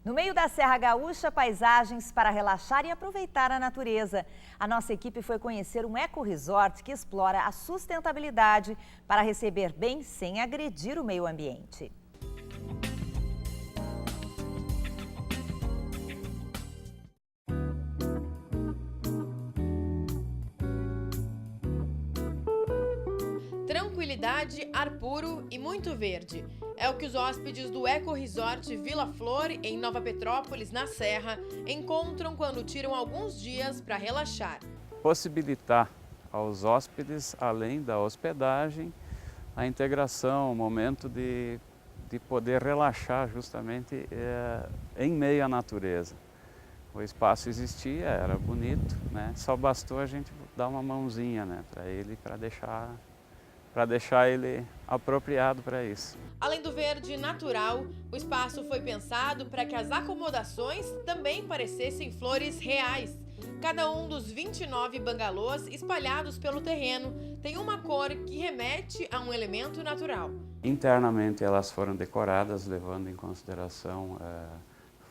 No meio da Serra Gaúcha, paisagens para relaxar e aproveitar a natureza. A nossa equipe foi conhecer um eco-resort que explora a sustentabilidade para receber bem sem agredir o meio ambiente. Tranquilidade, ar puro e muito verde. É o que os hóspedes do Eco Resort Vila Flor, em Nova Petrópolis, na Serra, encontram quando tiram alguns dias para relaxar. Possibilitar aos hóspedes, além da hospedagem, a integração, o momento de poder relaxar justamente em meio à natureza. O espaço existia, era bonito, né? Só bastou a gente dar uma mãozinha, né, para ele, para deixar ele apropriado para isso. Além do verde natural, o espaço foi pensado para que as acomodações também parecessem flores reais. Cada um dos 29 bangalôs espalhados pelo terreno tem uma cor que remete a um elemento natural. Internamente elas foram decoradas levando em consideração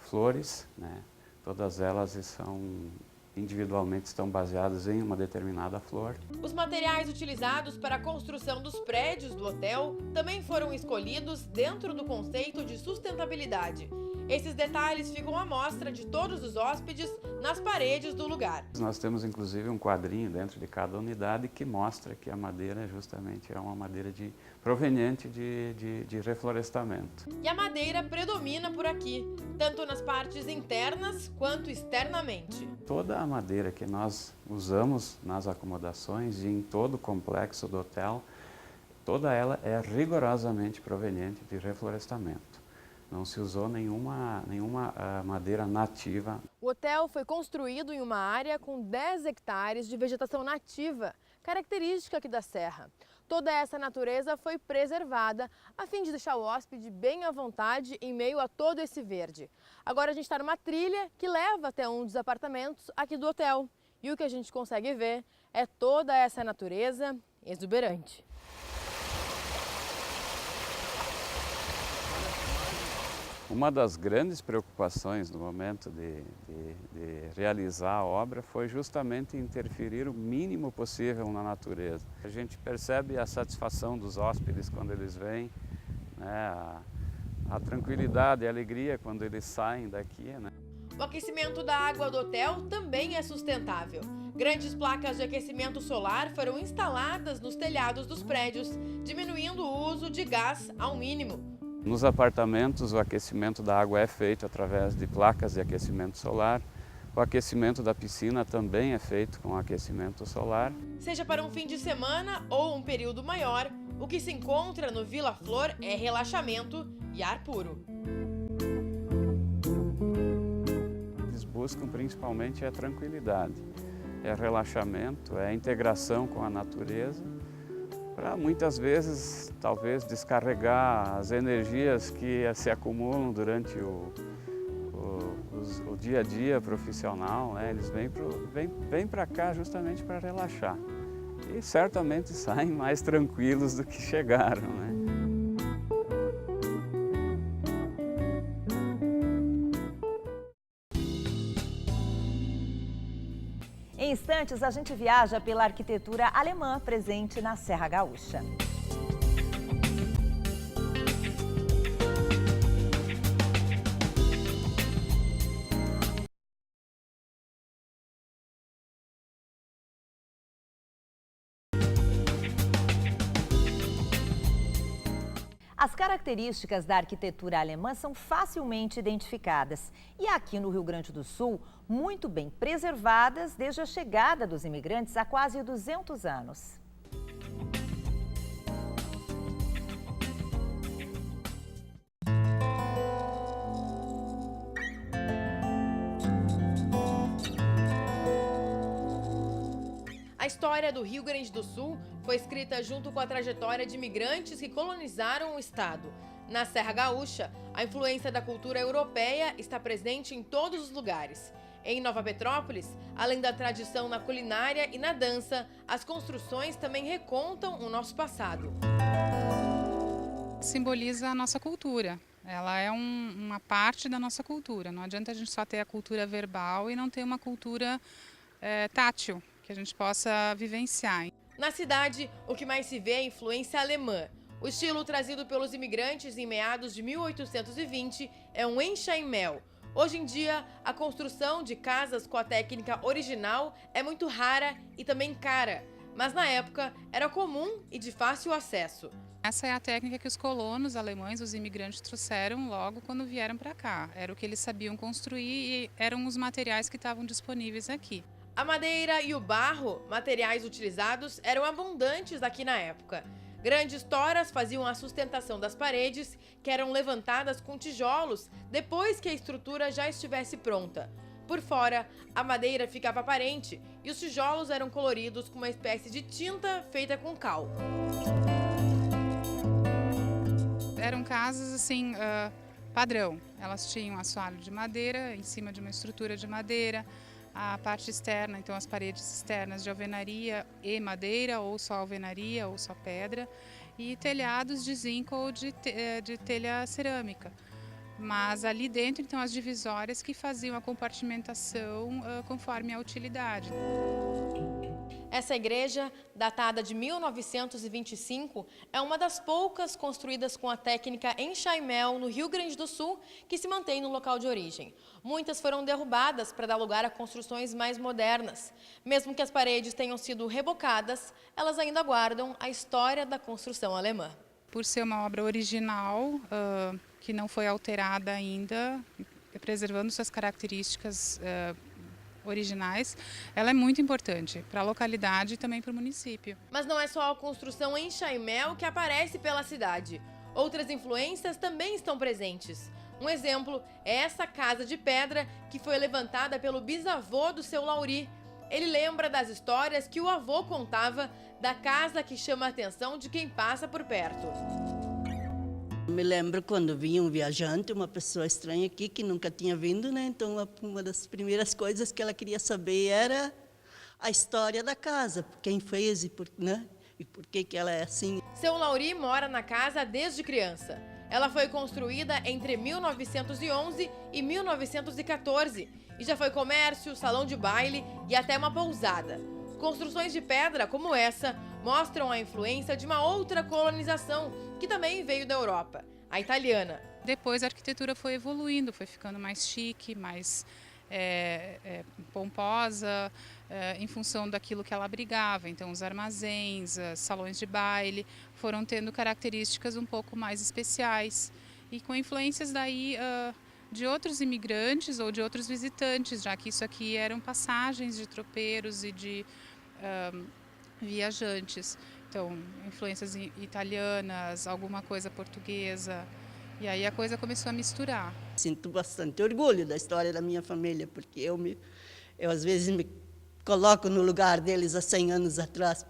flores, né? Todas elas individualmente estão baseadas em uma determinada flor. Os materiais utilizados para a construção dos prédios do hotel também foram escolhidos dentro do conceito de sustentabilidade. Esses detalhes ficam à mostra de todos os hóspedes nas paredes do lugar. Nós temos inclusive um quadrinho dentro de cada unidade que mostra que a madeira justamente é uma madeira proveniente de reflorestamento. E a madeira predomina por aqui, tanto nas partes internas quanto externamente. Toda a madeira que nós usamos nas acomodações e em todo o complexo do hotel, toda ela é rigorosamente proveniente de reflorestamento. Não se usou nenhuma madeira nativa. O hotel foi construído em uma área com 10 hectares de vegetação nativa, característica aqui da Serra. Toda essa natureza foi preservada a fim de deixar o hóspede bem à vontade em meio a todo esse verde. Agora a gente está numa trilha que leva até um dos apartamentos aqui do hotel. E o que a gente consegue ver é toda essa natureza exuberante. Uma das grandes preocupações no momento de realizar a obra foi justamente interferir o mínimo possível na natureza. A gente percebe a satisfação dos hóspedes quando eles vêm, né, a tranquilidade e a alegria quando eles saem daqui, né? O aquecimento da água do hotel também é sustentável. Grandes placas de aquecimento solar foram instaladas nos telhados dos prédios, diminuindo o uso de gás ao mínimo. Nos apartamentos, o aquecimento da água é feito através de placas de aquecimento solar. O aquecimento da piscina também é feito com aquecimento solar. Seja para um fim de semana ou um período maior, o que se encontra no Vila Flor é relaxamento e ar puro. Eles buscam principalmente a tranquilidade, é relaxamento, é a integração com a natureza, para muitas vezes, talvez, descarregar as energias que se acumulam durante o dia a dia profissional, né? Eles vêm para cá justamente para relaxar e certamente saem mais tranquilos do que chegaram, né? Em instantes, a gente viaja pela arquitetura alemã presente na Serra Gaúcha. As características da arquitetura alemã são facilmente identificadas e aqui no Rio Grande do Sul, muito bem preservadas desde a chegada dos imigrantes há quase 200 anos. A história do Rio Grande do Sul foi escrita junto com a trajetória de imigrantes que colonizaram o estado. Na Serra Gaúcha, a influência da cultura europeia está presente em todos os lugares. Em Nova Petrópolis, além da tradição na culinária e na dança, as construções também recontam o nosso passado. Simboliza a nossa cultura, Ela é uma parte da nossa cultura. Não adianta a gente só ter a cultura verbal e não ter uma cultura tátil, que a gente possa vivenciar. Na cidade, o que mais se vê é a influência alemã. O estilo trazido pelos imigrantes em meados de 1820 é um enxaimel. Hoje em dia, a construção de casas com a técnica original é muito rara e também cara, mas na época era comum e de fácil acesso. Essa é a técnica que os colonos alemães, os imigrantes, trouxeram logo quando vieram para cá. Era o que eles sabiam construir e eram os materiais que estavam disponíveis aqui. A madeira e o barro, materiais utilizados, eram abundantes aqui na época. Grandes toras faziam a sustentação das paredes, que eram levantadas com tijolos depois que a estrutura já estivesse pronta. Por fora, a madeira ficava aparente e os tijolos eram coloridos com uma espécie de tinta feita com cal. Eram casas assim, padrão. Elas tinham assoalho de madeira em cima de uma estrutura de madeira. A parte externa, então as paredes externas de alvenaria e madeira, ou só alvenaria, ou só pedra, e telhados de zinco ou de telha cerâmica. Mas ali dentro, então, as divisórias que faziam a compartimentação conforme a utilidade. Essa igreja, datada de 1925, é uma das poucas construídas com a técnica enxaimel no Rio Grande do Sul que se mantém no local de origem. Muitas foram derrubadas para dar lugar a construções mais modernas. Mesmo que as paredes tenham sido rebocadas, elas ainda guardam a história da construção alemã. Por ser uma obra original, que não foi alterada ainda, preservando suas características originais, ela é muito importante para a localidade e também para o município. Mas não é só a construção enxaimel que aparece pela cidade. Outras influências também estão presentes. Um exemplo é essa casa de pedra que foi levantada pelo bisavô do seu Lauri. Ele lembra das histórias que o avô contava da casa que chama a atenção de quem passa por perto. Me lembro quando vinha um viajante, uma pessoa estranha aqui que nunca tinha vindo, né? Então uma das primeiras coisas que ela queria saber era a história da casa, quem fez e por que ela é assim. Seu Lauri mora na casa desde criança. Ela foi construída entre 1911 e 1914 e já foi comércio, salão de baile e até uma pousada. Construções de pedra como essa mostram a influência de uma outra colonização que também veio da Europa, a italiana. Depois a arquitetura foi evoluindo, foi ficando mais chique, mais pomposa, em função daquilo que ela abrigava. Então os armazéns, salões de baile foram tendo características um pouco mais especiais e com influências daí de outros imigrantes ou de outros visitantes, já que isso aqui eram passagens de tropeiros e de viajantes. Então, influências italianas, alguma coisa portuguesa, e aí a coisa começou a misturar. Sinto bastante orgulho da história da minha família, porque eu às vezes me coloco no lugar deles há 100 anos atrás,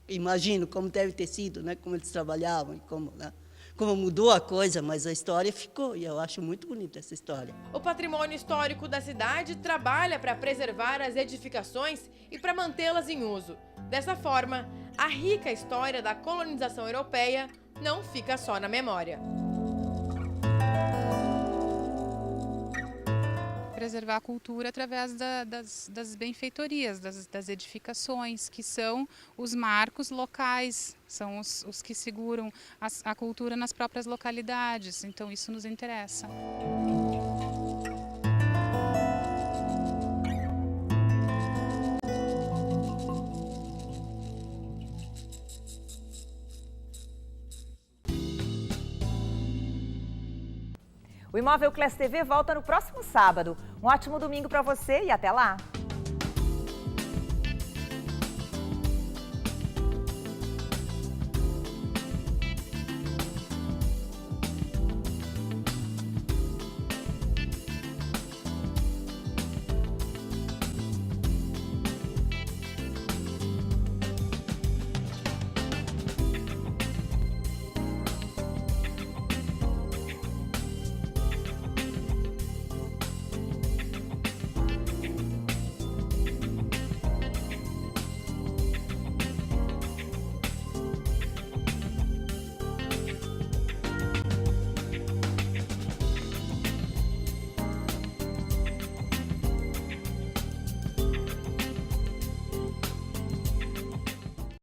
imagino como deve ter sido, né? Como eles trabalhavam, como mudou a coisa, mas a história ficou, e eu acho muito bonita essa história. O patrimônio histórico da cidade trabalha para preservar as edificações e para mantê-las em uso. Dessa forma, a rica história da colonização europeia não fica só na memória. Preservar a cultura através das benfeitorias, das edificações, que são os marcos locais, são os que seguram a cultura nas próprias localidades, então isso nos interessa. O Imóvel Class TV volta no próximo sábado. Um ótimo domingo para você e até lá!